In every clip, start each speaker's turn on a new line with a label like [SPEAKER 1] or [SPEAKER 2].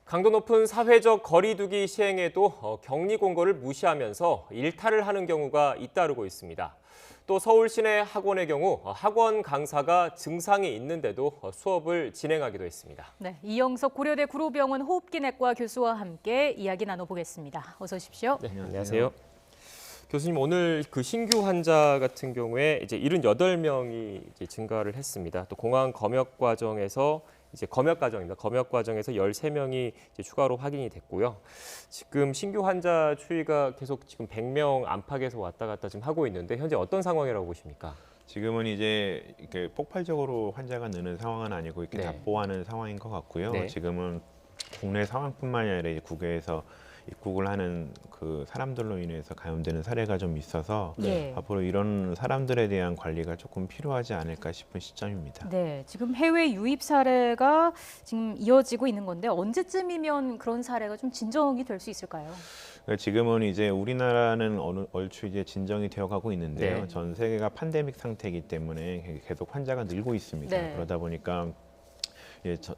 [SPEAKER 1] 강도 높은 사회적 거리 두기 시행에도 격리 공고를 무시하면서 일탈을 하는 경우가 잇따르고 있습니다. 또 서울 시내 학원의 경우 학원 강사가 증상이 있는데도 수업을 진행하기도 했습니다.
[SPEAKER 2] 네, 이영석 고려대 구로병원 호흡기내과 교수와 함께 이야기 나눠보겠습니다. 어서 오십시오.
[SPEAKER 1] 네, 안녕하세요. 교수님, 오늘 그 신규 환자 같은 경우에 이제 78명이 이제 증가를 했습니다. 또 공항 검역 과정에서 검역 과정입니다. 검역 과정에서 13명이 이제 추가로 확인이 됐고요. 지금 신규 환자 추이가 계속 지금 100명 안팎에서 왔다 갔다 지금 하고 있는데 현재 어떤 상황이라고 보십니까?
[SPEAKER 3] 지금은 이제 이렇게 폭발적으로 환자가 느는 상황은 아니고 이렇게
[SPEAKER 1] 네.
[SPEAKER 3] 답보하는 상황인 것 같고요.
[SPEAKER 1] 네.
[SPEAKER 3] 지금은 국내 상황뿐만이 아니라 이제 국외에서 입국을 하는 그 사람들로 인해서 감염되는 사례가 좀 있어서
[SPEAKER 2] 네.
[SPEAKER 3] 앞으로 이런 사람들에 대한 관리가 조금 필요하지 않을까 싶은 시점입니다.
[SPEAKER 2] 네, 지금 해외 유입 사례가 지금 이어지고 있는 건데 언제쯤이면 그런 사례가 좀 진정이 될 수 있을까요?
[SPEAKER 3] 그러니까 지금은 이제 우리나라는 얼추 이제 진정이 되어가고 있는데요.
[SPEAKER 1] 네.
[SPEAKER 3] 전 세계가 팬데믹 상태이기 때문에 계속 환자가 늘고 있습니다.
[SPEAKER 2] 네.
[SPEAKER 3] 그러다 보니까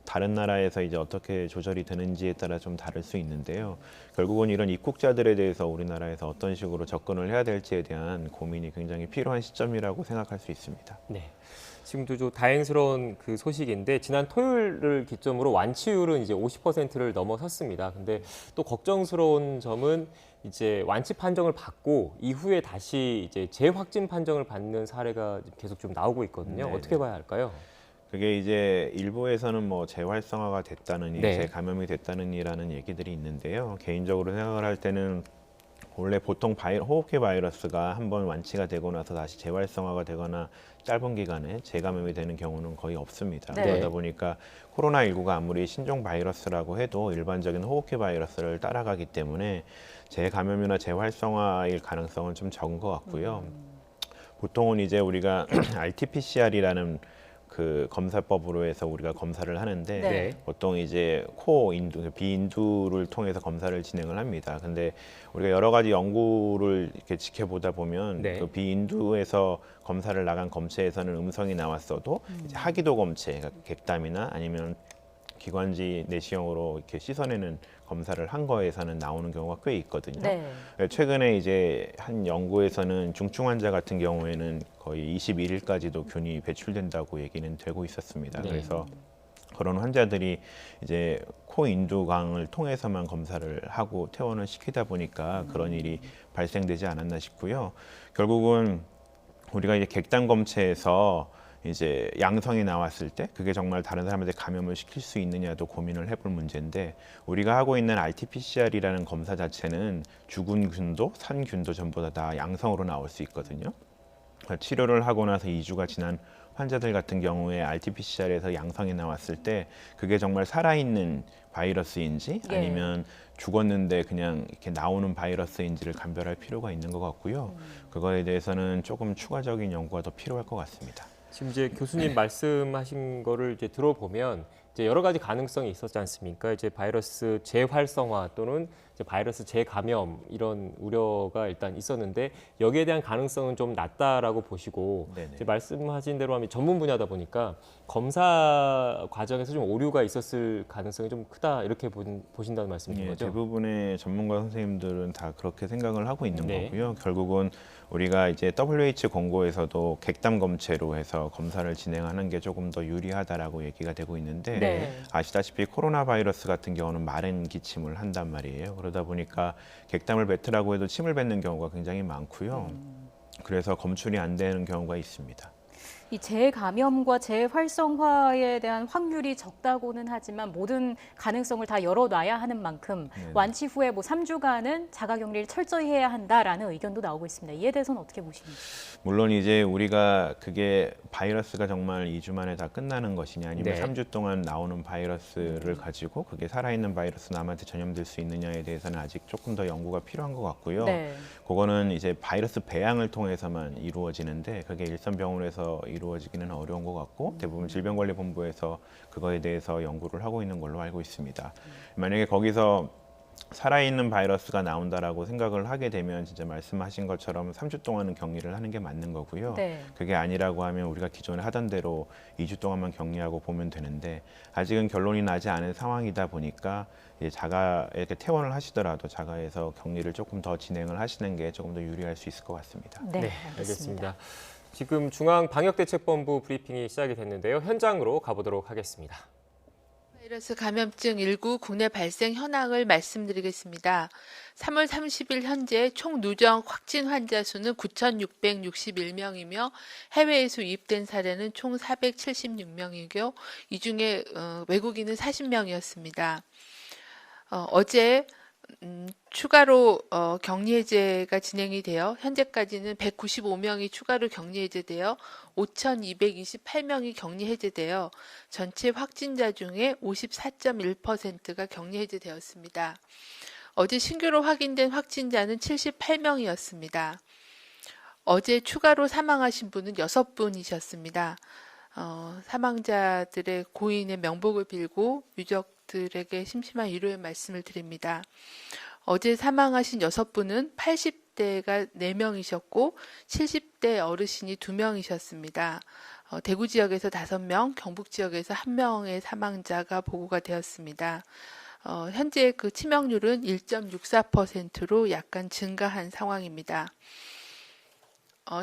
[SPEAKER 3] 다른 나라에서 이제 어떻게 조절이 되는지에 따라 좀 다를 수 있는데요. 결국은 이런 입국자들에 대해서 우리나라에서 어떤 식으로 접근을 해야 될지에 대한 고민이 굉장히 필요한 시점이라고 생각할 수 있습니다.
[SPEAKER 1] 네. 지금도 좀 다행스러운 그 소식인데 지난 토요일을 기점으로 완치율은 이제 50%를 넘어섰습니다. 근데 또 걱정스러운 점은 이제 완치 판정을 받고 이후에 다시 이제 재확진 판정을 받는 사례가 계속 좀 나오고 있거든요.
[SPEAKER 3] 네네.
[SPEAKER 1] 어떻게 봐야 할까요?
[SPEAKER 3] 그게 이제 일부에서는 뭐 재활성화가 됐다느니
[SPEAKER 1] 네.
[SPEAKER 3] 재감염이 됐다느니라는 얘기들이 있는데요. 개인적으로 생각을 할 때는 원래 보통 호흡기 바이러스가 한번 완치가 되고 나서 다시 재활성화가 되거나 짧은 기간에 재감염이 되는 경우는 거의 없습니다.
[SPEAKER 2] 네.
[SPEAKER 3] 그러다 보니까 코로나19가 아무리 신종 바이러스라고 해도 일반적인 호흡기 바이러스를 따라가기 때문에 재감염이나 재활성화일 가능성은 좀 적은 것 같고요. 보통은 이제 우리가 RT-PCR이라는 그 검사법으로 해서 우리가 검사를 하는데
[SPEAKER 2] 네.
[SPEAKER 3] 보통 이제 코 인두, 비인두를 통해서 검사를 진행을 합니다. 근데 우리가 여러 가지 연구를 이렇게 지켜보다 보면
[SPEAKER 1] 네.
[SPEAKER 3] 그 비인두에서 검사를 나간 검체에서는 음성이 나왔어도 이제 하기도 검체, 그러니까 객담이나 아니면 기관지 내시경으로 이렇게 씻어내는 검사를 한 거에서는 나오는 경우가 꽤 있거든요.
[SPEAKER 2] 네.
[SPEAKER 3] 최근에 이제 한 연구에서는 중증 환자 같은 경우에는 거의 21일까지도 균이 배출된다고 얘기는 되고 있었습니다.
[SPEAKER 1] 네.
[SPEAKER 3] 그래서 그런 환자들이 이제 코 인두강을 통해서만 검사를 하고 퇴원을 시키다 보니까 그런 일이 발생되지 않았나 싶고요. 결국은 우리가 이제 객단 검체에서 이제 양성이 나왔을 때 그게 정말 다른 사람한테 감염을 시킬 수 있느냐도 고민을 해볼 문제인데 우리가 하고 있는 RT-PCR이라는 검사 자체는 죽은 균도, 산 균도 전부 다 양성으로 나올 수 있거든요. 치료를 하고 나서 2주가 지난 환자들 같은 경우에 RT-PCR에서 양성이 나왔을 때 그게 정말 살아있는 바이러스인지
[SPEAKER 2] 예.
[SPEAKER 3] 아니면 죽었는데 그냥 이렇게 나오는 바이러스인지를 감별할 필요가 있는 것 같고요. 그거에 대해서는 조금 추가적인 연구가 더 필요할 것 같습니다.
[SPEAKER 1] 지금 이제 교수님 말씀하신 거를 이제 들어보면 이제 여러 가지 가능성이 있었지 않습니까? 이제 바이러스 재활성화 또는 이제 바이러스 재감염 이런 우려가 일단 있었는데 여기에 대한 가능성은 좀 낮다라고 보시고
[SPEAKER 3] 네네.
[SPEAKER 1] 이제 말씀하신 대로 하면 전문 분야다 보니까 검사 과정에서 좀 오류가 있었을 가능성이 좀 크다 이렇게 보신다는 말씀이신
[SPEAKER 3] 예,
[SPEAKER 1] 거죠?
[SPEAKER 3] 대부분의 전문가 선생님들은 다 그렇게 생각을 하고 있는
[SPEAKER 1] 네.
[SPEAKER 3] 거고요. 결국은 우리가 이제 WHO 공고에서도 객담 검체로 해서 검사를 진행하는 게 조금 더 유리하다라고 얘기가 되고 있는데
[SPEAKER 2] 네.
[SPEAKER 3] 아시다시피 코로나 바이러스 같은 경우는 마른 기침을 한단 말이에요. 그러다 보니까 객담을 뱉으라고 해도 침을 뱉는 경우가 굉장히 많고요. 그래서 검출이 안 되는 경우가 있습니다.
[SPEAKER 2] 이 재감염과 재활성화에 대한 확률이 적다고는 하지만 모든 가능성을 다 열어놔야 하는 만큼
[SPEAKER 3] 네네.
[SPEAKER 2] 완치 후에 뭐 3주간은 자가격리를 철저히 해야 한다라는 의견도 나오고 있습니다. 이에 대해서는 어떻게 보십니까?
[SPEAKER 3] 물론 이제 우리가 그게 바이러스가 정말 2주 만에 다 끝나는 것이냐 아니면
[SPEAKER 1] 네.
[SPEAKER 3] 3주 동안 나오는 바이러스를 가지고 그게 살아있는 바이러스 남한테 전염될 수 있느냐에 대해서는 아직 조금 더 연구가 필요한 것 같고요.
[SPEAKER 2] 네.
[SPEAKER 3] 그거는 이제 바이러스 배양을 통해서만 이루어지는데 그게 일선병원에서 이루어지기는 어려운 것 같고 대부분 질병관리본부에서 그거에 대해서 연구를 하고 있는 걸로 알고 있습니다. 만약에 거기서 살아있는 바이러스가 나온다라고 생각을 하게 되면 진짜 말씀하신 것처럼 3주 동안은 격리를 하는 게 맞는 거고요.
[SPEAKER 2] 네.
[SPEAKER 3] 그게 아니라고 하면 우리가 기존에 하던 대로 2주 동안만 격리하고 보면 되는데 아직은 결론이 나지 않은 상황이다 보니까 이제 자가에 이렇게 퇴원을 하시더라도 자가에서 격리를 조금 더 진행을 하시는 게 조금 더 유리할 수 있을 것 같습니다.
[SPEAKER 2] 네,
[SPEAKER 1] 알겠습니다. 지금 중앙방역대책본부 브리핑이 시작이 됐는데요. 현장으로 가보도록 하겠습니다.
[SPEAKER 4] 바이러스 감염증 19 국내 발생 현황을 말씀드리겠습니다. 3월 30일 현재 총 누적 확진 환자 수는 9,661명이며 해외에서 유입된 사례는 총 476명이고 이 중에 외국인은 40명이었습니다. 어제 추가로 격리 해제가 진행이 되어 현재까지는 195명이 추가로 격리 해제되어 5,228명이 격리 해제되어 전체 확진자 중에 54.1%가 격리 해제되었습니다. 어제 신규로 확인된 확진자는 78명이었습니다. 어제 추가로 사망하신 분은 6분이셨습니다. 사망자들의 고인의 명복을 빌고 유족들에게 심심한 위로의 말씀을 드립니다. 어제 사망하신 6분은 80대가 4명이셨고 70대 어르신이 2명이셨습니다. 대구 지역에서 5명, 경북 지역에서 1명의 사망자가 보고가 되었습니다. 현재 그 치명률은 1.64%로 약간 증가한 상황입니다.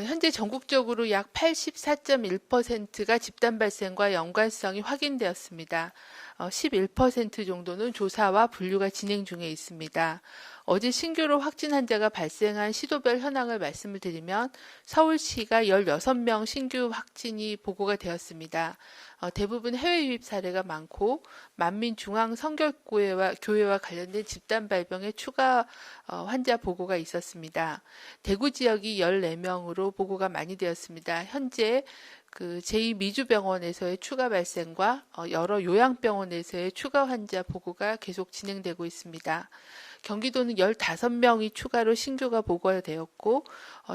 [SPEAKER 4] 현재 전국적으로 약 84.1%가 집단 발생과 연관성이 확인되었습니다. 11% 정도는 조사와 분류가 진행 중에 있습니다. 어제 신규로 확진 환자가 발생한 시도별 현황을 말씀을 드리면 서울시가 16명 신규 확진이 보고가 되었습니다. 대부분 해외 유입 사례가 많고 만민중앙성결교회와 관련된 집단 발병의 추가 환자 보고가 있었습니다. 대구 지역이 14명으로 보고가 많이 되었습니다. 현재 그 제2미주병원에서의 추가 발생과 여러 요양병원에서의 추가 환자 보고가 계속 진행되고 있습니다. 경기도는 15명이 추가로 신규가 보고되었고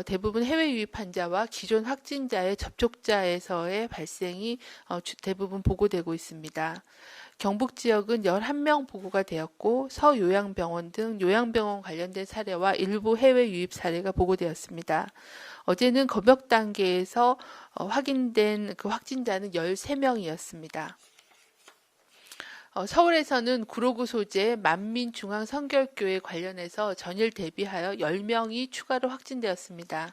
[SPEAKER 4] 대부분 해외 유입 환자와 기존 확진자의 접촉자에서의 발생이 대부분 보고되고 있습니다. 경북 지역은 11명 보고가 되었고 서요양병원 등 요양병원 관련된 사례와 일부 해외 유입 사례가 보고되었습니다. 어제는 검역 단계에서 확인된 그 확진자는 13명이었습니다. 서울에서는 구로구 소재 만민중앙성결교회 관련해서 전일 대비하여 10명이 추가로 확진되었습니다.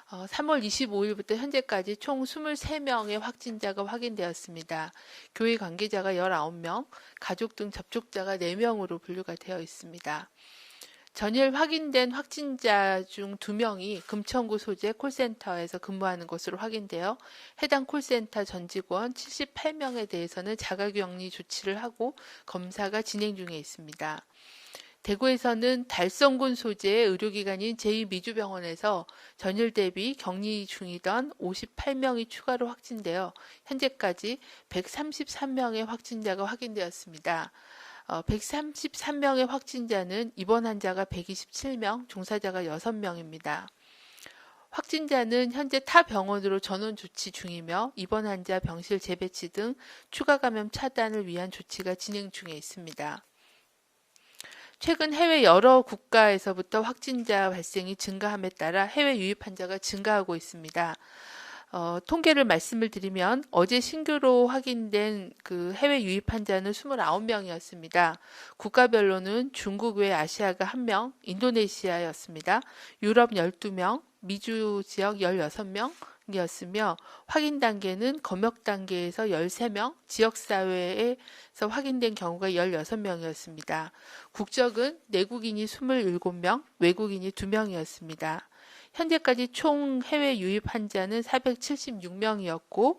[SPEAKER 4] 3월 25일부터 현재까지 총 23명의 확진자가 확인되었습니다. 교회 관계자가 19명, 가족 등 접촉자가 4명으로 분류가 되어 있습니다. 전일 확인된 확진자 중 2명이 금천구 소재 콜센터에서 근무하는 것으로 확인되어 해당 콜센터 전 직원 78명에 대해서는 자가격리 조치를 하고 검사가 진행 중에 있습니다. 대구에서는 달성군 소재의 의료기관인 제2미주병원에서 전일 대비 격리 중이던 58명이 추가로 확진되어 현재까지 133명의 확진자가 확인되었습니다. 133명의 확진자는 입원 환자가 127명, 종사자가 6명입니다. 확진자는 현재 타 병원으로 전원 조치 중이며 입원 환자 병실 재배치 등 추가 감염 차단을 위한 조치가 진행 중에 있습니다. 최근 해외 여러 국가에서부터 확진자 발생이 증가함에 따라 해외 유입 환자가 증가하고 있습니다. 통계를 말씀을 드리면 어제 신규로 확인된 그 해외 유입 환자는 29명이었습니다. 국가별로는 중국 외 아시아가 1명, 인도네시아였습니다. 유럽 12명, 미주 지역 16명이었으며 확인 단계는 검역 단계에서 13명, 지역사회에서 확인된 경우가 16명이었습니다. 국적은 내국인이 27명, 외국인이 2명이었습니다. 현재까지 총 해외 유입 환자는 476명이었고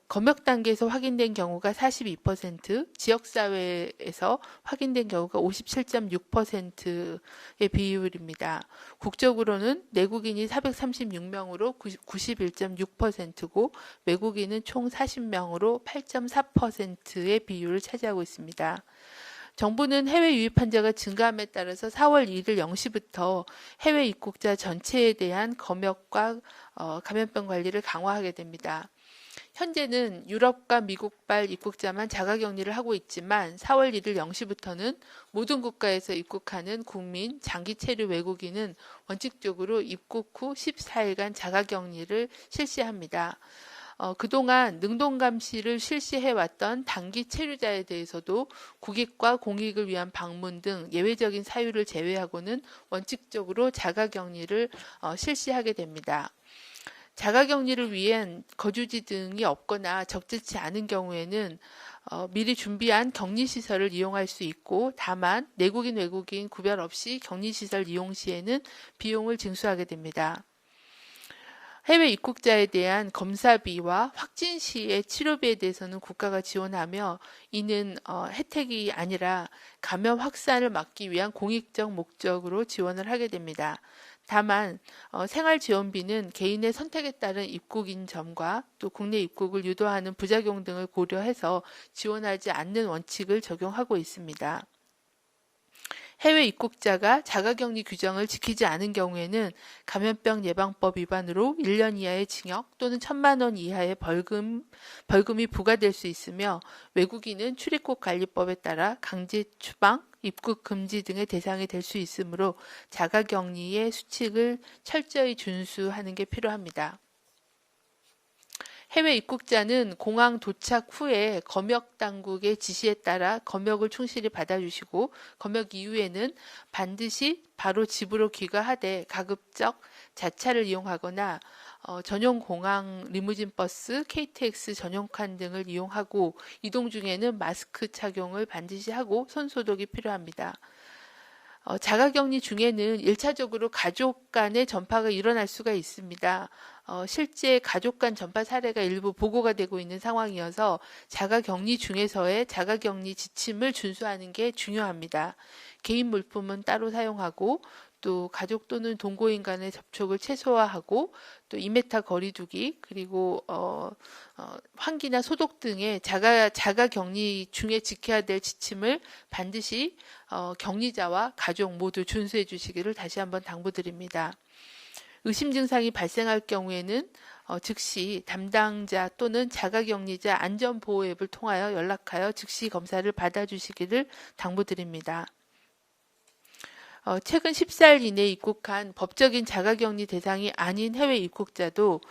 [SPEAKER 4] 검역 단계에서 확인된 경우가 42%, 지역사회에서 확인된 경우가 57.6%의 비율입니다. 국적으로는 내국인이 436명으로 91.6%고 외국인은 총 40명으로 8.4%의 비율을 차지하고 있습니다. 정부는 해외 유입 환자가 증가함에 따라서 4월 1일 0시부터 해외 입국자 전체에 대한 검역과 감염병 관리를 강화하게 됩니다. 현재는 유럽과 미국발 입국자만 자가격리를 하고 있지만 4월 1일 0시부터는 모든 국가에서 입국하는 국민, 장기 체류 외국인은 원칙적으로 입국 후 14일간 자가격리를 실시합니다. 그동안 능동감시를 실시해왔던 단기 체류자에 대해서도 국익과 공익을 위한 방문 등 예외적인 사유를 제외하고는 원칙적으로 자가격리를 실시하게 됩니다. 자가격리를 위한 거주지 등이 없거나 적절치 않은 경우에는 미리 준비한 격리시설을 이용할 수 있고, 다만 내국인 외국인 구별 없이 격리시설 이용 시에는 비용을 징수하게 됩니다. 해외 입국자에 대한 검사비와 확진 시의 치료비에 대해서는 국가가 지원하며, 이는 혜택이 아니라 감염 확산을 막기 위한 공익적 목적으로 지원을 하게 됩니다. 다만 생활지원비는 개인의 선택에 따른 입국인 점과 또 국내 입국을 유도하는 부작용 등을 고려해서 지원하지 않는 원칙을 적용하고 있습니다. 해외 입국자가 자가격리 규정을 지키지 않은 경우에는 감염병 예방법 위반으로 1년 이하의 징역 또는 1,000만 원 이하의 벌금이 부과될 수 있으며, 외국인은 출입국 관리법에 따라 강제 추방, 입국 금지 등의 대상이 될 수 있으므로 자가격리의 수칙을 철저히 준수하는 게 필요합니다. 해외 입국자는 공항 도착 후에 검역 당국의 지시에 따라 검역을 충실히 받아주시고, 검역 이후에는 반드시 바로 집으로 귀가하되 가급적 자차를 이용하거나 전용 공항 리무진 버스, KTX 전용칸 등을 이용하고, 이동 중에는 마스크 착용을 반드시 하고 손 소독이 필요합니다. 자가격리 중에는 1차적으로 가족 간의 전파가 일어날 수가 있습니다. 실제 가족 간 전파 사례가 일부 보고가 되고 있는 상황이어서 자가격리 중에서의 자가격리 지침을 준수하는 게 중요합니다. 개인 물품은 따로 사용하고, 또 가족 또는 동거인 간의 접촉을 최소화하고, 또 2m 거리 두기, 그리고 환기나 소독 등의 자가격리 중에 지켜야 될 지침을 반드시 격리자와 가족 모두 준수해 주시기를 다시 한번 당부드립니다. 의심 증상이 발생할 경우에는 즉시 담당자 또는 자가격리자 안전보호 앱을 통하여 연락하여 즉시 검사를 받아주시기를 당부드립니다. 최근 14일 이내에 입국한 법적인 자가격리 대상이 아닌 해외 입국자도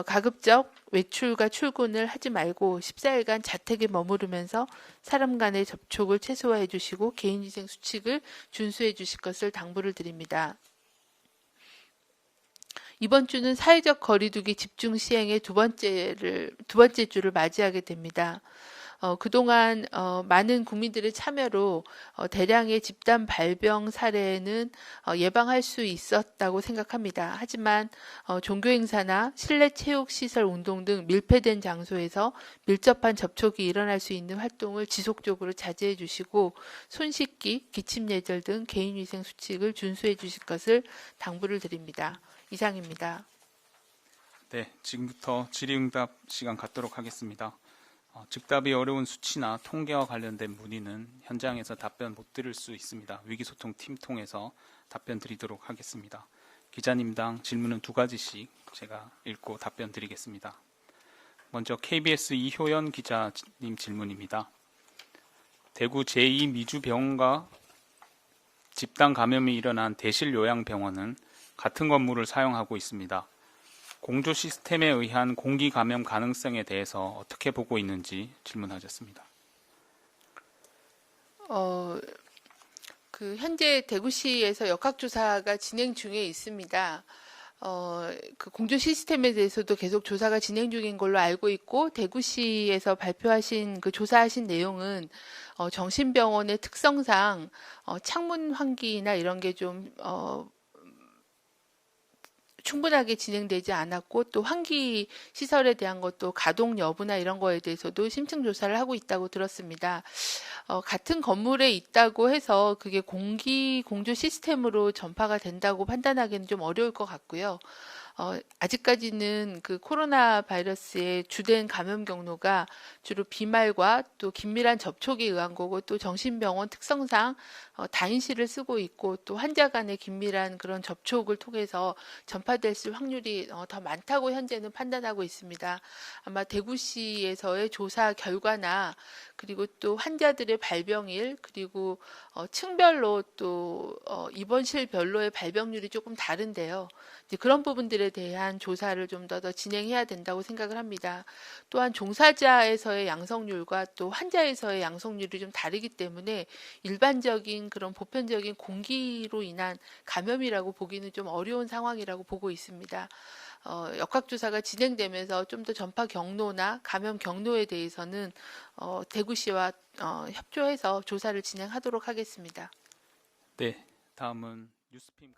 [SPEAKER 4] 가급적 외출과 출근을 하지 말고 14일간 자택에 머무르면서 사람 간의 접촉을 최소화해 주시고 개인위생 수칙을 준수해 주실 것을 당부를 드립니다. 이번 주는 사회적 거리두기 집중 시행의 두 번째 주를 맞이하게 됩니다. 그동안 많은 국민들의 참여로 대량의 집단 발병 사례는 예방할 수 있었다고 생각합니다. 하지만 종교 행사나 실내 체육 시설 운동 등 밀폐된 장소에서 밀접한 접촉이 일어날 수 있는 활동을 지속적으로 자제해 주시고, 손 씻기, 기침 예절 등 개인위생 수칙을 준수해 주실 것을 당부를 드립니다. 이상입니다.
[SPEAKER 5] 네, 지금부터 질의응답 시간 갖도록 하겠습니다. 즉답이 어려운 수치나 통계와 관련된 문의는 현장에서 답변 못 드릴 수 있습니다. 위기소통팀 통해서 답변 드리도록 하겠습니다. 기자님당 질문은 2가지씩 제가 읽고 답변 드리겠습니다. 먼저 KBS 이효연 기자님 질문입니다. 대구 제2미주병원과 집단 감염이 일어난 대실요양병원은 같은 건물을 사용하고 있습니다. 공조 시스템에 의한 공기 감염 가능성에 대해서 어떻게 보고 있는지 질문하셨습니다.
[SPEAKER 4] 현재 대구시에서 역학조사가 진행 중에 있습니다. 그 공조 시스템에 대해서도 계속 조사가 진행 중인 걸로 알고 있고, 대구시에서 발표하신 그 조사하신 내용은 정신병원의 특성상 창문 환기나 이런 게 좀 충분하게 진행되지 않았고, 또 환기 시설에 대한 것도 가동 여부나 이런 거에 대해서도 심층 조사를 하고 있다고 들었습니다. 같은 건물에 있다고 해서 그게 공조 시스템으로 전파가 된다고 판단하기는 좀 어려울 것 같고요. 아직까지는 그 코로나 바이러스의 주된 감염 경로가 주로 비말과 또 긴밀한 접촉에 의한 거고 또 정신병원 특성상 다인실을 쓰고 있고 또 환자 간의 긴밀한 그런 접촉을 통해서 전파될 수 확률이 더 많다고 현재는 판단하고 있습니다. 아마 대구시에서의 조사 결과나 그리고 또 환자들의 발병일 그리고 층별로 또 입원실별로의 발병률이 조금 다른데요. 이제 그런 부분들에 대한 조사를 좀 더 진행해야 된다고 생각을 합니다. 또한 종사자에서의 양성률과 또 환자에서의 양성률이 좀 다르기 때문에 일반적인 그런 보편적인 공기로 인한 감염이라고 보기는 좀 어려운 상황이라고 보고 있습니다. 역학조사가 진행되면서 좀 더 전파 경로나 감염 경로에 대해서는 대구시와 협조해서 조사를 진행하도록 하겠습니다.
[SPEAKER 5] 네, 다음은 뉴스핌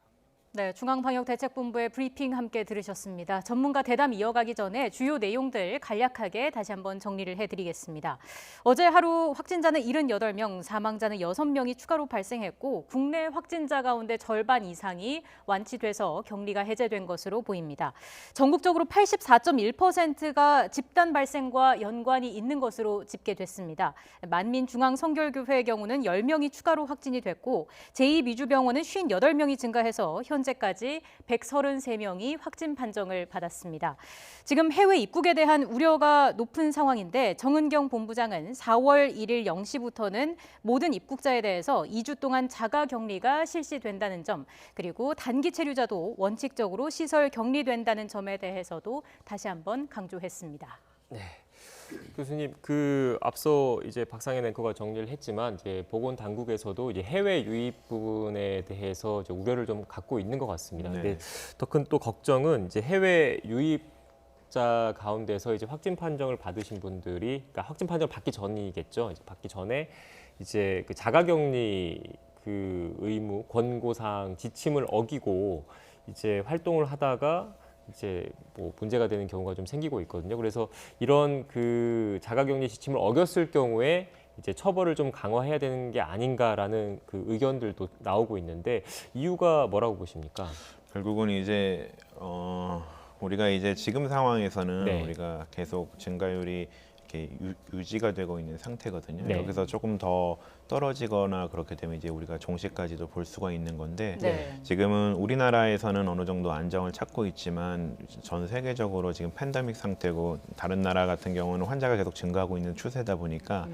[SPEAKER 2] 네, 중앙방역대책본부의 브리핑 함께 들으셨습니다. 전문가 대담 이어가기 전에 주요 내용들 간략하게 다시 한번 정리를 해드리겠습니다. 어제 하루 확진자는 78명, 사망자는 6명이 추가로 발생했고 국내 확진자 가운데 절반 이상이 완치돼서 격리가 해제된 것으로 보입니다. 전국적으로 84.1%가 집단 발생과 연관이 있는 것으로 집계됐습니다. 만민중앙성결교회의 경우는 10명이 추가로 확진이 됐고 제2미주병원은 58명이 증가해서 현재까지 133명이 확진 판정을 받았습니다. 지금 해외 입국에 대한 우려가 높은 상황인데 정은경 본부장은 4월 1일 0시부터는 모든 입국자에 대해서 2주 동안 자가 격리가 실시된다는 점, 그리고 단기 체류자도 원칙적으로 시설 격리된다는 점에 대해서도 다시 한번 강조했습니다.
[SPEAKER 1] 네. 교수님, 앞서 이제 박상현 앵커가 정리를 했지만 이제 보건 당국에서도 이제 해외 유입 부분에 대해서 이제 우려를 좀 갖고 있는 것 같습니다.
[SPEAKER 3] 네.
[SPEAKER 1] 근데 더 큰 또 걱정은 이제 해외 유입자 가운데서 이제 확진 판정을 받으신 분들이, 그러니까 확진 판정 받기 전이겠죠. 이제 받기 전에 이제 그 자가격리 의무 권고사항 지침을 어기고 이제 활동을 하다가 이제 뭐 문제가 되는 경우가 좀 생기고 있거든요. 그래서 이런 자가격리 지침을 어겼을 경우에 이제 처벌을 좀 강화해야 되는 게 아닌가라는 의견들도 나오고 있는데 이유가 뭐라고 보십니까?
[SPEAKER 3] 결국은 이제 우리가 이제 지금 상황에서는
[SPEAKER 1] 네.
[SPEAKER 3] 우리가 계속 증가율이 이렇게 유지가 되고 있는 상태거든요.
[SPEAKER 1] 네.
[SPEAKER 3] 여기서 조금 더 떨어지거나 그렇게 되면 이제 우리가 종식까지도 볼 수가 있는 건데
[SPEAKER 2] 네.
[SPEAKER 3] 지금은 우리나라에서는 어느 정도 안정을 찾고 있지만 전 세계적으로 지금 팬데믹 상태고 다른 나라 같은 경우는 환자가 계속 증가하고 있는 추세다 보니까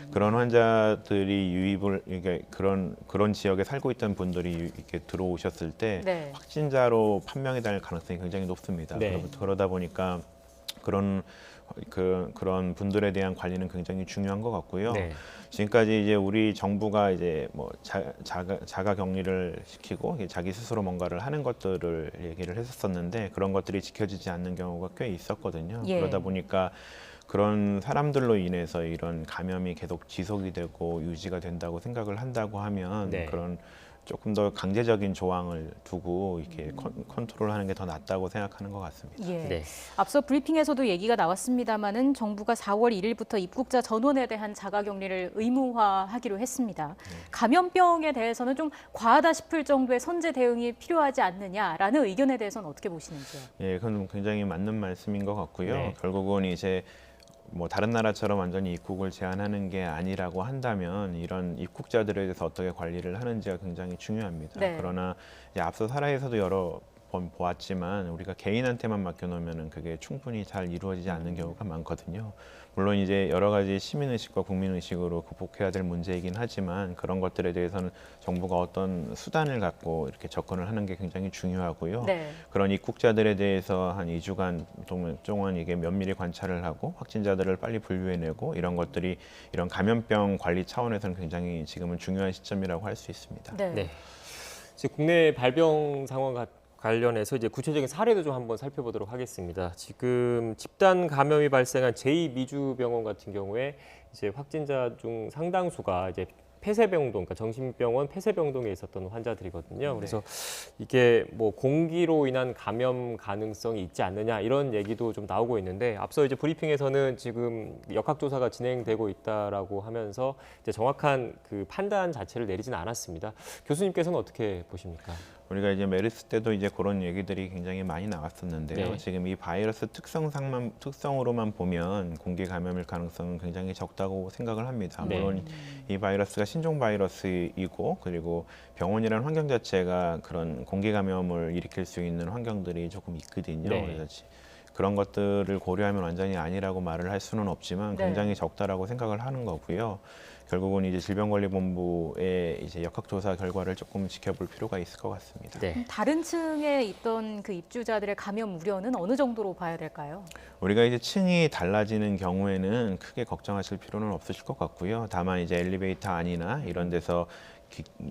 [SPEAKER 3] 그런 환자들이 유입을 이게 그런 지역에 살고 있던 분들이 이렇게 들어오셨을 때
[SPEAKER 2] 네.
[SPEAKER 3] 확진자로 판명이 될 가능성이 굉장히 높습니다.
[SPEAKER 1] 네.
[SPEAKER 3] 그러다 보니까 그런 분들에 대한 관리는 굉장히 중요한 것 같고요.
[SPEAKER 1] 네.
[SPEAKER 3] 지금까지 이제 우리 정부가 이제 뭐 자가 격리를 시키고 자기 스스로 뭔가를 하는 것들을 얘기를 했었는데 그런 것들이 지켜지지 않는 경우가 꽤 있었거든요.
[SPEAKER 2] 예.
[SPEAKER 3] 그러다 보니까 그런 사람들로 인해서 이런 감염이 계속 지속이 되고 유지가 된다고 생각을 한다고 하면
[SPEAKER 1] 네.
[SPEAKER 3] 그런 조금 더 강제적인 조항을 두고 이렇게 컨트롤하는 게 더 낫다고 생각하는 것 같습니다.
[SPEAKER 2] 예.
[SPEAKER 1] 네.
[SPEAKER 2] 앞서 브리핑에서도 얘기가 나왔습니다마는 정부가 4월 1일부터 입국자 전원에 대한 자가격리를 의무화하기로 했습니다. 감염병에 대해서는 좀 과하다 싶을 정도의 선제 대응이 필요하지 않느냐라는 의견에 대해서는 어떻게 보시는지요?
[SPEAKER 3] 예, 그건 굉장히 맞는 말씀인 것 같고요.
[SPEAKER 1] 네.
[SPEAKER 3] 결국은 이제 뭐 다른 나라처럼 완전히 입국을 제한하는 게 아니라고 한다면 이런 입국자들에 대해서 어떻게 관리를 하는지가 굉장히 중요합니다.
[SPEAKER 2] 네.
[SPEAKER 3] 그러나 이제 앞서 사례에서도 여러 번 보았지만 우리가 개인한테만 맡겨놓으면 그게 충분히 잘 이루어지지 않는 경우가 많거든요. 물론 이제 여러 가지 시민의식과 국민의식으로 극복해야 될 문제이긴 하지만 그런 것들에 대해서는 정부가 어떤 수단을 갖고 이렇게 접근을 하는 게 굉장히 중요하고요.
[SPEAKER 2] 네.
[SPEAKER 3] 그런 입국자들에 대해서 한 2주간 동안 이게 면밀히 관찰을 하고 확진자들을 빨리 분류해내고 이런 것들이 이런 감염병 관리 차원에서는 굉장히 지금은 중요한 시점이라고 할 수 있습니다.
[SPEAKER 2] 네.
[SPEAKER 1] 네. 이제 국내 발병 상황 관련해서 이제 구체적인 사례도 좀 한번 살펴보도록 하겠습니다. 지금 집단 감염이 발생한 제2미주병원 같은 경우에 이제 확진자 중 상당수가 이제 폐쇄병동, 그러니까 정신병원 폐쇄병동에 있었던 환자들이거든요. 그래서 이게 뭐 공기로 인한 감염 가능성이 있지 않느냐 이런 얘기도 좀 나오고 있는데 앞서 이제 브리핑에서는 지금 역학조사가 진행되고 있다라고 하면서 이제 정확한 그 판단 자체를 내리지는 않았습니다. 교수님께서는 어떻게 보십니까?
[SPEAKER 3] 우리가 이제 메르스 때도 이제 그런 얘기들이 굉장히 많이 나왔었는데요.
[SPEAKER 1] 네.
[SPEAKER 3] 지금 이 바이러스 특성으로만 보면 공기 감염일 가능성은 굉장히 적다고 생각을 합니다.
[SPEAKER 1] 네.
[SPEAKER 3] 물론 이 바이러스가 신종 바이러스이고 그리고 병원이라는 환경 자체가 그런 공기 감염을 일으킬 수 있는 환경들이 조금 있거든요.
[SPEAKER 1] 네.
[SPEAKER 3] 그래서 그런 것들을 고려하면 완전히 아니라고 말을 할 수는 없지만 굉장히
[SPEAKER 2] 네.
[SPEAKER 3] 적다라고 생각을 하는 거고요. 결국은 이제 질병관리본부의 이제 역학조사 결과를 조금 지켜볼 필요가 있을 것 같습니다.
[SPEAKER 1] 네.
[SPEAKER 2] 다른 층에 있던 그 입주자들의 감염 우려는 어느 정도로 봐야 될까요?
[SPEAKER 3] 우리가 이제 층이 달라지는 경우에는 크게 걱정하실 필요는 없으실 것 같고요. 다만 이제 엘리베이터 안이나 이런 데서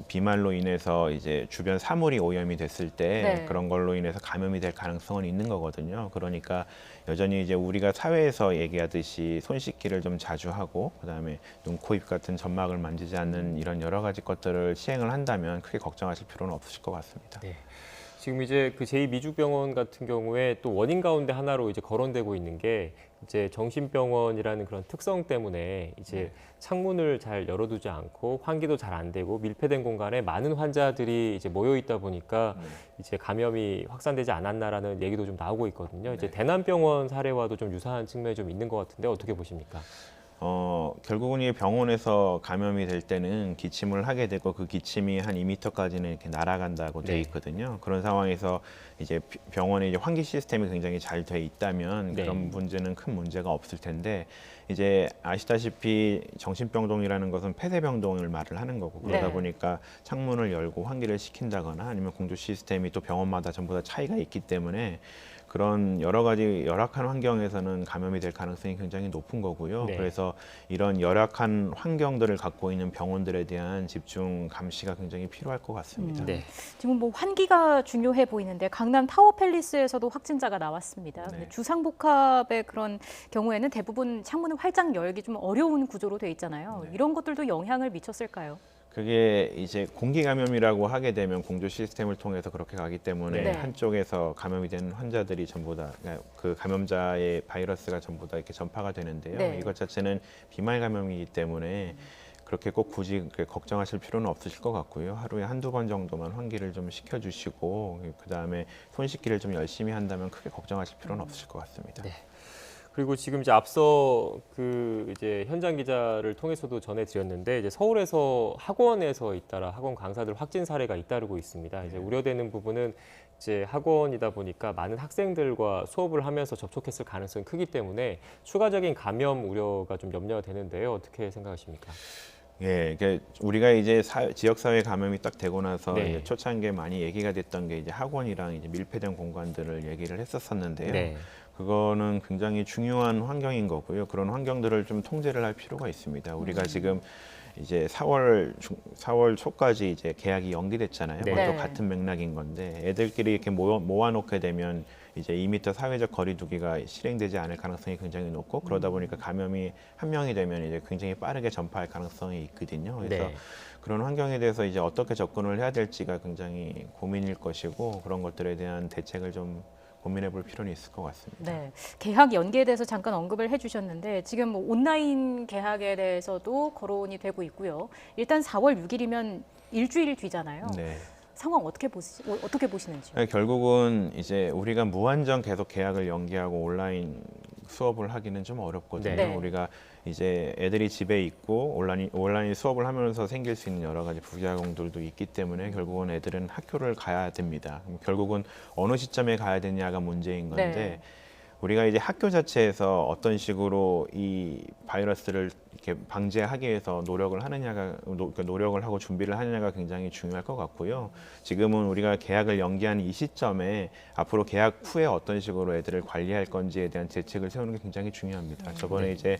[SPEAKER 3] 비말로 인해서 이제 주변 사물이 오염이 됐을 때
[SPEAKER 2] 네.
[SPEAKER 3] 그런 걸로 인해서 감염이 될 가능성은 있는 거거든요. 그러니까 여전히 이제 우리가 사회에서 얘기하듯이 손 씻기를 좀 자주 하고 그다음에 눈, 코, 입 같은 점막을 만지지 않는 이런 여러 가지 것들을 시행을 한다면 크게 걱정하실 필요는 없으실 것 같습니다.
[SPEAKER 1] 네. 지금 이제 그 제2미주병원 같은 경우에 또 원인 가운데 하나로 이제 거론되고 있는 게 이제 정신병원이라는 그런 특성 때문에 이제 창문을 잘 열어두지 않고 환기도 잘 안 되고 밀폐된 공간에 많은 환자들이 이제 모여 있다 보니까 이제 감염이 확산되지 않았나라는 얘기도 좀 나오고 있거든요. 이제 대남병원 사례와도 좀 유사한 측면이 좀 있는 것 같은데 어떻게 보십니까?
[SPEAKER 3] 결국은 이 병원에서 감염이 될 때는 기침을 하게 되고 그 기침이 한 2m까지는 이렇게 날아간다고 돼
[SPEAKER 1] 네.
[SPEAKER 3] 있거든요. 그런 상황에서 이제 병원에 이제 환기 시스템이 굉장히 잘 돼 있다면
[SPEAKER 1] 네.
[SPEAKER 3] 그런 문제는 큰 문제가 없을 텐데 이제 아시다시피 정신병동이라는 것은 폐쇄병동을 말을 하는 거고 그러다
[SPEAKER 2] 네.
[SPEAKER 3] 보니까 창문을 열고 환기를 시킨다거나 아니면 공조 시스템이 또 병원마다 전부 다 차이가 있기 때문에 그런 여러 가지 열악한 환경에서는 감염이 될 가능성이 굉장히 높은 거고요.
[SPEAKER 1] 네.
[SPEAKER 3] 그래서 이런 열악한 환경들을 갖고 있는 병원들에 대한 집중 감시가 굉장히 필요할 것 같습니다.
[SPEAKER 1] 네.
[SPEAKER 2] 지금 뭐 환기가 중요해 보이는데 강남 타워팰리스에서도 확진자가 나왔습니다.
[SPEAKER 3] 네.
[SPEAKER 2] 근데 주상복합의 그런 경우에는 대부분 창문을 활짝 열기 좀 어려운 구조로 돼 있잖아요.
[SPEAKER 3] 네.
[SPEAKER 2] 이런 것들도 영향을 미쳤을까요?
[SPEAKER 3] 그게 이제 공기 감염이라고 하게 되면 공조 시스템을 통해서 그렇게 가기 때문에
[SPEAKER 2] 네.
[SPEAKER 3] 한쪽에서 감염이 된 환자들이 전부 다 그 감염자의 바이러스가 전부 다 이렇게 전파가 되는데요.
[SPEAKER 2] 네.
[SPEAKER 3] 이것 자체는 비말 감염이기 때문에 그렇게 꼭 굳이 그렇게 걱정하실 필요는 없으실 것 같고요. 하루에 한두 번 정도만 환기를 좀 시켜주시고 그다음에 손 씻기를 좀 열심히 한다면 크게 걱정하실 필요는 없으실 것 같습니다.
[SPEAKER 1] 네. 그리고 지금 이제 앞서 그 이제 현장 기자를 통해서도 전해드렸는데 이제 서울에서 학원에서 잇따라 학원 강사들 확진 사례가 잇따르고 있습니다. 이제 우려되는 부분은 이제 학원이다 보니까 많은 학생들과 수업을 하면서 접촉했을 가능성이 크기 때문에 추가적인 감염 우려가 좀 염려가 되는데요. 어떻게 생각하십니까?
[SPEAKER 3] 예, 우리가 이제 지역사회 감염이 딱 되고 나서
[SPEAKER 1] 네.
[SPEAKER 3] 이제 초창기에 많이 얘기가 됐던 게 이제 학원이랑 이제 밀폐된 공간들을 얘기를 했었었는데요.
[SPEAKER 1] 네.
[SPEAKER 3] 그거는 굉장히 중요한 환경인 거고요. 그런 환경들을 좀 통제를 할 필요가 있습니다. 우리가 지금 이제 4월 초까지 이제 계약이 연기됐잖아요.
[SPEAKER 1] 네.
[SPEAKER 3] 그것도
[SPEAKER 2] 네.
[SPEAKER 3] 같은 맥락인 건데 애들끼리 이렇게 모아놓게 되면 이제 2m 사회적 거리두기가 실행되지 않을 가능성이 굉장히 높고 그러다 보니까 감염이 한 명이 되면 이제 굉장히 빠르게 전파할 가능성이 있거든요. 그래서
[SPEAKER 1] 네.
[SPEAKER 3] 그런 환경에 대해서 이제 어떻게 접근을 해야 될지가 굉장히 고민일 것이고 그런 것들에 대한 대책을 좀 고민해 볼 필요는 있을 것 같습니다.
[SPEAKER 2] 네, 개학 연기에 대해서 잠깐 언급을 해주셨는데 지금 뭐 온라인 개학에 대해서도 거론이 되고 있고요. 일단 4월 6일이면 일주일 뒤잖아요.
[SPEAKER 3] 네.
[SPEAKER 2] 상황 어떻게 보시는지요?
[SPEAKER 3] 네, 결국은 이제 우리가 무한정 계속 계약을 연기하고 온라인 수업을 하기는 좀 어렵거든요.
[SPEAKER 2] 네.
[SPEAKER 3] 우리가 이제 애들이 집에 있고 온라인 수업을 하면서 생길 수 있는 여러 가지 부작용들도 있기 때문에 결국은 애들은 학교를 가야 됩니다. 결국은 어느 시점에 가야 되냐가 문제인 건데
[SPEAKER 2] 네.
[SPEAKER 3] 우리가 이제 학교 자체에서 어떤 식으로 이 바이러스를 이렇게 방지하기 위해서 노력을 하느냐가 노력을 하고 준비를 하느냐가 굉장히 중요할 것 같고요. 지금은 우리가 계약을 연기한 이 시점에 앞으로 계약 후에 어떤 식으로 애들을 관리할 건지에 대한 대책을 세우는 게 굉장히 중요합니다. 저번에 이제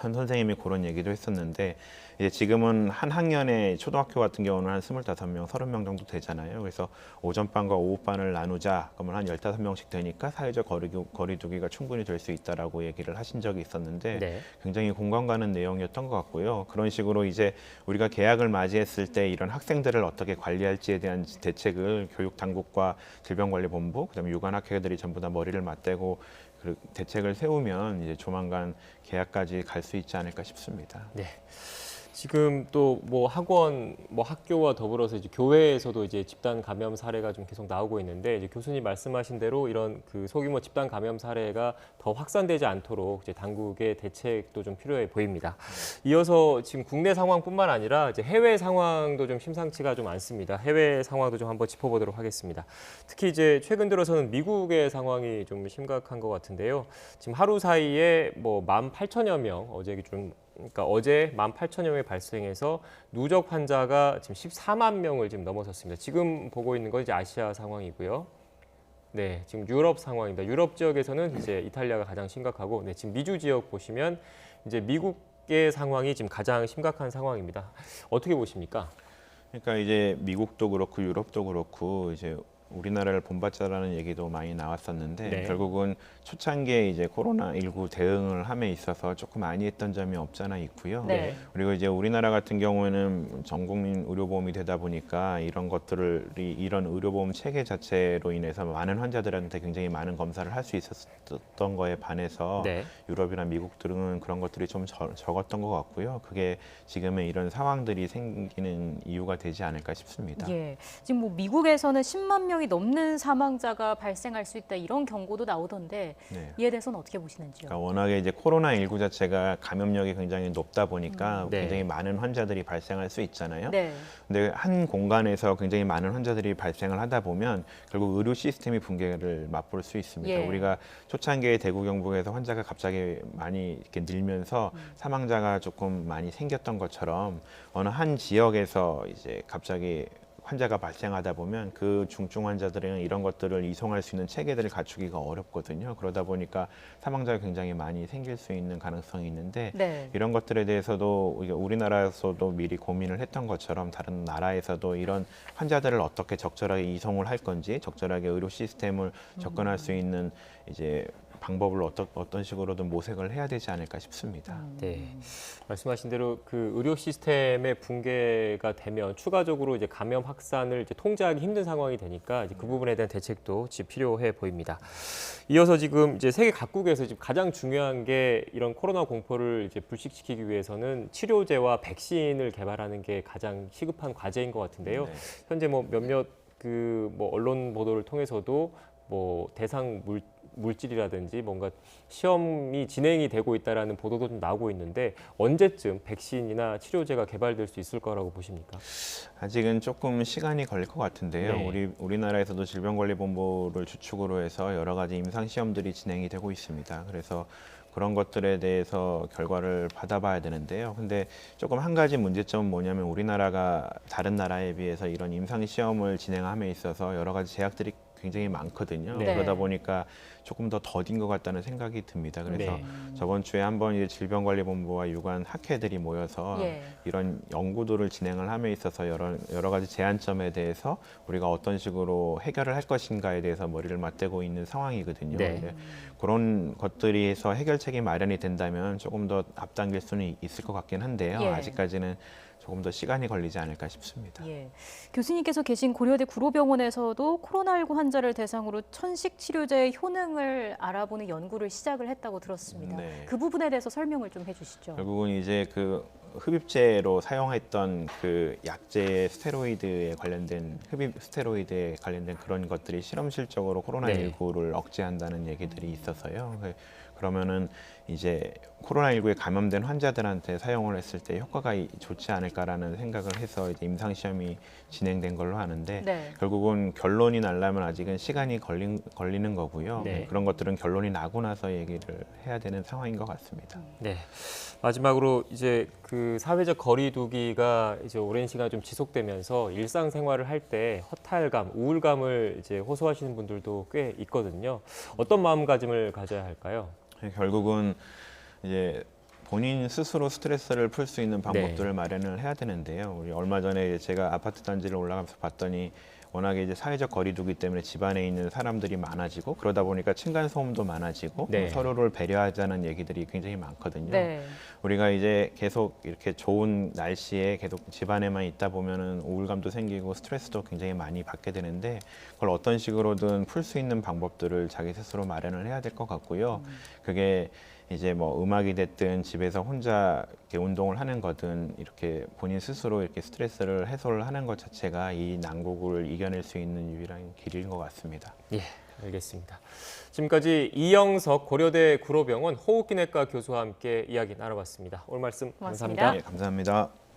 [SPEAKER 3] 한 선생님이 그런 얘기도 했었는데 이제 지금은 한 학년에 초등학교 같은 경우는 한 25명, 30명 정도 되잖아요. 그래서 오전반과 오후반을 나누자 그러면 한 15명씩 되니까 사회적 거리두기가 충분히 될 수 있다라고 얘기를 하신 적이 있었는데
[SPEAKER 1] 네.
[SPEAKER 3] 굉장히 공감 가는 내용이었던 것 같고요. 그런 식으로 이제 우리가 개학을 맞이했을 때 이런 학생들을 어떻게 관리할지에 대한 대책을 교육 당국과 질병관리본부, 그다음에 유관학회들이 전부 다 머리를 맞대고 그 대책을 세우면 이제 조만간 개학까지 갈 수 있지 않을까 싶습니다.
[SPEAKER 1] 네. 지금 또 뭐 학원, 뭐 학교와 더불어서 이제 교회에서도 이제 집단 감염 사례가 좀 계속 나오고 있는데 이제 교수님 말씀하신 대로 이런 그 소규모 집단 감염 사례가 더 확산되지 않도록 이제 당국의 대책도 좀 필요해 보입니다. 이어서 지금 국내 상황뿐만 아니라 이제 해외 상황도 좀 심상치가 좀 않습니다. 해외 상황도 좀 한번 짚어보도록 하겠습니다. 특히 이제 최근 들어서는 미국의 상황이 좀 심각한 것 같은데요. 지금 하루 사이에 뭐 18,000여 명 그러니까 어제 18,000여 명이 발생해서 누적 환자가 지금 14만 명을 지금 넘어섰습니다. 지금 보고 있는 건 이제 아시아 상황이고요. 네, 지금 유럽 상황입니다. 유럽 지역에서는 이제 이탈리아가 가장 심각하고, 네, 지금 미주 지역 보시면 이제 미국의 상황이 지금 가장 심각한 상황입니다. 어떻게 보십니까?
[SPEAKER 3] 그러니까 이제 미국도 그렇고 유럽도 그렇고 이제 우리나라를 본받자라는 얘기도 많이 나왔었는데
[SPEAKER 1] 네.
[SPEAKER 3] 결국은 초창기에 이제 코로나19 대응을 함에 있어서 조금 안이했던 점이 없잖아 있고요.
[SPEAKER 2] 네.
[SPEAKER 3] 그리고 이제 우리나라 같은 경우에는 전국민 의료보험이 되다 보니까 이런 의료보험 체계 자체로 인해서 많은 환자들한테 굉장히 많은 검사를 할 수 있었던 거에 반해서
[SPEAKER 1] 네.
[SPEAKER 3] 유럽이나 미국들은 그런 것들이 좀 적었던 것 같고요. 그게 지금의 이런 상황들이 생기는 이유가 되지 않을까 싶습니다.
[SPEAKER 2] 예. 지금 뭐 미국에서는 10만 명이 넘는 사망자가 발생할 수 있다 이런 경고도 나오던데
[SPEAKER 3] 네.
[SPEAKER 2] 이에 대해서는 어떻게 보시는지요?
[SPEAKER 3] 그러니까 워낙에 이제 코로나19 자체가 감염력이 굉장히 높다 보니까
[SPEAKER 1] 네.
[SPEAKER 3] 굉장히 많은 환자들이 발생할 수 있잖아요.
[SPEAKER 2] 네.
[SPEAKER 3] 근데 한 공간에서 굉장히 많은 환자들이 발생을 하다 보면 결국 의료 시스템이 붕괴를 맛볼 수 있습니다.
[SPEAKER 2] 예.
[SPEAKER 3] 우리가 초창기에 대구 경북에서 환자가 갑자기 많이 이렇게 늘면서 사망자가 조금 많이 생겼던 것처럼 어느 한 지역에서 이제 갑자기 환자가 발생하다 보면 그 중증 환자들은 이런 것들을 이송할 수 있는 체계들을 갖추기가 어렵거든요. 그러다 보니까 사망자가 굉장히 많이 생길 수 있는 가능성이 있는데
[SPEAKER 2] 네.
[SPEAKER 3] 이런 것들에 대해서도 우리나라에서도 미리 고민을 했던 것처럼 다른 나라에서도 이런 환자들을 어떻게 적절하게 이송을 할 건지 적절하게 의료 시스템을 접근할 수 있는 이제 방법을 어떤 식으로든 모색을 해야 되지 않을까 싶습니다.
[SPEAKER 1] 네, 말씀하신 대로 그 의료 시스템의 붕괴가 되면 추가적으로 이제 감염 확산을 이제 통제하기 힘든 상황이 되니까 이제 그 부분에 대한 대책도 필요해 보입니다. 이어서 지금 이제 세계 각국에서 지금 가장 중요한 게 이런 코로나 공포를 이제 불식시키기 위해서는 치료제와 백신을 개발하는 게 가장 시급한 과제인 것 같은데요.
[SPEAKER 3] 네.
[SPEAKER 1] 현재 뭐 몇몇 그 뭐 언론 보도를 통해서도 뭐 대상 물질이라든지 뭔가 시험이 진행이 되고 있다라는 보도도 좀 나오고 있는데 언제쯤 백신이나 치료제가 개발될 수 있을 거라고 보십니까?
[SPEAKER 3] 아직은 조금 시간이 걸릴 것 같은데요.
[SPEAKER 1] 네.
[SPEAKER 3] 우리나라에서도 질병관리본부를 주축으로 해서 여러 가지 임상 시험들이 진행이 되고 있습니다. 그래서 그런 것들에 대해서 결과를 받아봐야 되는데요. 근데 조금 한 가지 문제점은 뭐냐면 우리나라가 다른 나라에 비해서 이런 임상 시험을 진행함에 있어서 여러 가지 제약들이 굉장히 많거든요.
[SPEAKER 1] 네.
[SPEAKER 3] 그러다 보니까 조금 더 더딘 것 같다는 생각이 듭니다. 그래서
[SPEAKER 1] 네.
[SPEAKER 3] 저번 주에 한번 이제 질병관리본부와 유관 학회들이 모여서
[SPEAKER 2] 예.
[SPEAKER 3] 이런 연구들을 진행을 함에 있어서 여러 가지 제한점에 대해서 우리가 어떤 식으로 해결을 할 것인가에 대해서 머리를 맞대고 있는 상황이거든요.
[SPEAKER 1] 네.
[SPEAKER 3] 근데 그런 것들이 해서 해결책이 마련이 된다면 조금 더 앞당길 수는 있을 것 같긴 한데요.
[SPEAKER 2] 예.
[SPEAKER 3] 아직까지는 조금 더 시간이 걸리지 않을까 싶습니다.
[SPEAKER 2] 예. 교수님께서 계신 고려대 구로병원에서도 코로나19 환자를 대상으로 천식 치료제의 효능을 알아보는 연구를 시작을 했다고 들었습니다.
[SPEAKER 3] 네.
[SPEAKER 2] 그 부분에 대해서 설명을 좀 해주시죠.
[SPEAKER 3] 결국은 이제 그 흡입제로 사용했던 그 약제의 스테로이드에 관련된 흡입 스테로이드에 관련된 그런 것들이 실험실적으로 코로나19를 억제한다는 얘기들이 있어서요. 그러면은 이제 코로나19에 감염된 환자들한테 사용을 했을 때 효과가 좋지 않을까라는 생각을 해서 이제 임상 시험이 진행된 걸로 아는데
[SPEAKER 2] 네.
[SPEAKER 3] 결국은 결론이 나려면 아직은 시간이 걸리는 거고요.
[SPEAKER 1] 네.
[SPEAKER 3] 그런 것들은 결론이 나고 나서 얘기를 해야 되는 상황인 것 같습니다.
[SPEAKER 1] 네. 마지막으로 이제 그 사회적 거리두기가 이제 오랜 시간 좀 지속되면서 일상생활을 할 때 허탈감, 우울감을 이제 호소하시는 분들도 꽤 있거든요. 어떤 마음가짐을 가져야 할까요?
[SPEAKER 3] 결국은 이제 본인 스스로 스트레스를 풀 수 있는 방법들을 마련을 해야 되는데요. 우리 얼마 전에 제가 아파트 단지를 올라가면서 봤더니 워낙에 이제 사회적 거리두기 때문에 집안에 있는 사람들이 많아지고 그러다 보니까 층간 소음도 많아지고
[SPEAKER 1] 네.
[SPEAKER 3] 서로를 배려하자는 얘기들이 굉장히 많거든요.
[SPEAKER 2] 네.
[SPEAKER 3] 우리가 이제 계속 이렇게 좋은 날씨에 계속 집안에만 있다 보면은 우울감도 생기고 스트레스도 굉장히 많이 받게 되는데 그걸 어떤 식으로든 풀 수 있는 방법들을 자기 스스로 마련을 해야 될 것 같고요. 그게 이제 뭐 음악이 됐든 집에서 혼자 이렇게 운동을 하는 거든 이렇게 본인 스스로 이렇게 스트레스를 해소를 하는 것 자체가 이 난국을 이겨낼 수 있는 유일한 길인 것 같습니다.
[SPEAKER 1] 예, 알겠습니다. 지금까지 이영석 고려대 구로병원 호흡기내과 교수와 함께 이야기 나눠봤습니다. 오늘 말씀
[SPEAKER 2] 고맙습니다.
[SPEAKER 1] 감사합니다.
[SPEAKER 3] 네, 감사합니다.